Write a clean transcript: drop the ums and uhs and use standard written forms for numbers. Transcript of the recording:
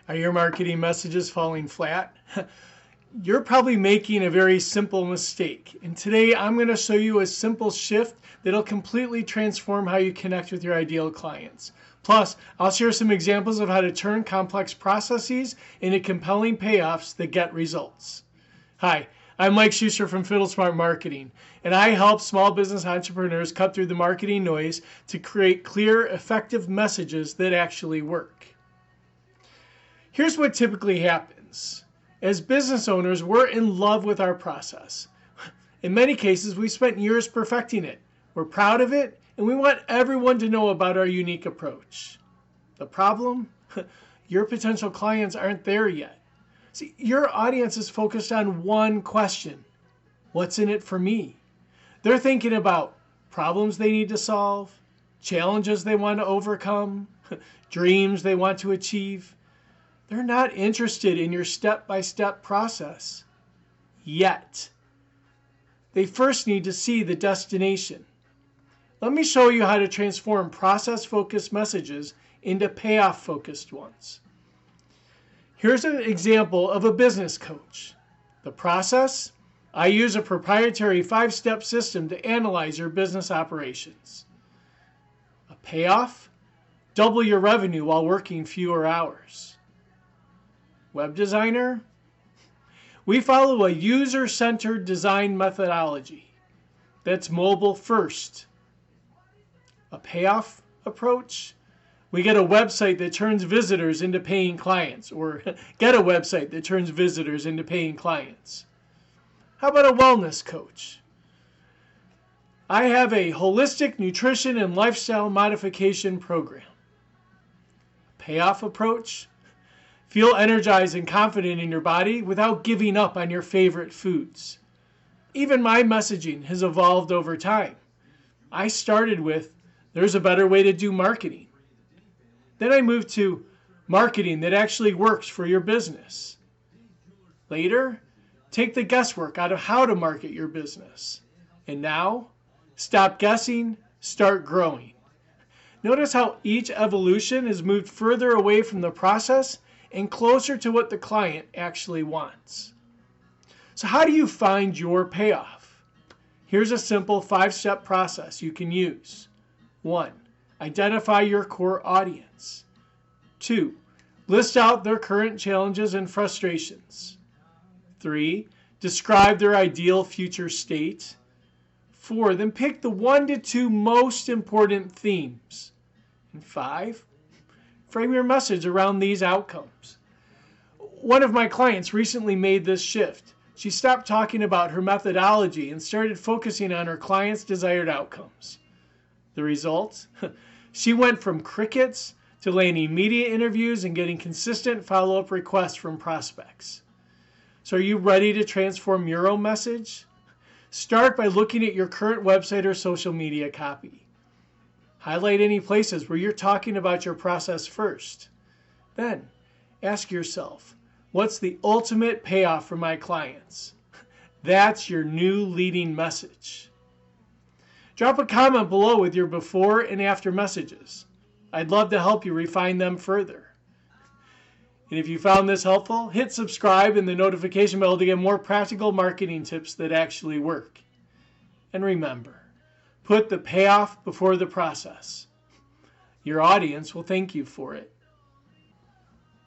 Are your marketing messages falling flat? You're probably making a very simple mistake. And today I'm going to show you a simple shift that'll completely transform how you connect with your ideal clients. Plus, I'll share some examples of how to turn complex processes into compelling payoffs that get results. Hi, I'm Mike Schuster from FiddleSmart Marketing, and I help small business entrepreneurs cut through the marketing noise to create clear, effective messages that actually work. Here's what typically happens. As business owners, we're in love with our process. In many cases, we spent years perfecting it. We're proud of it, and we want everyone to know about our unique approach. The problem? Your potential clients aren't there yet. See, your audience is focused on one question. What's in it for me? They're thinking about problems they need to solve, challenges they want to overcome, dreams they want to achieve. They're not interested in your step-by-step process yet. They first need to see the destination. Let me show you how to transform process-focused messages into payoff-focused ones. Here's an example of a business coach. The process: I use a proprietary 5-step system to analyze your business operations. A payoff: double your revenue while working fewer hours. Web designer: we follow a user-centered design methodology that's mobile first. A payoff approach: we get a website that turns visitors into paying clients, or get a website that turns visitors into paying clients. How about a wellness coach? I have a holistic nutrition and lifestyle modification program. Payoff approach: feel energized and confident in your body without giving up on your favorite foods. Even my messaging has evolved over time. I started with, there's a better way to do marketing. Then I moved to marketing that actually works for your business. Later, take the guesswork out of how to market your business. And now, stop guessing, start growing. Notice how each evolution has moved further away from the process and closer to what the client actually wants. So how do you find your payoff? Here's a simple 5-step process you can use. 1. Identify your core audience. 2. List out their current challenges and frustrations. 3. Describe their ideal future state. 4. Then pick the 1 to 2 most important themes. And 5. Frame your message around these outcomes. One of my clients recently made this shift. She stopped talking about her methodology and started focusing on her client's desired outcomes. The result? She went from crickets to landing media interviews and getting consistent follow-up requests from prospects. So are you ready to transform your own message? Start by looking at your current website or social media copy. Highlight any places where you're talking about your process first. Then, ask yourself, what's the ultimate payoff for my clients? That's your new leading message. Drop a comment below with your before and after messages. I'd love to help you refine them further. And if you found this helpful, hit subscribe and the notification bell to get more practical marketing tips that actually work. And remember, put the payoff before the process. Your audience will thank you for it.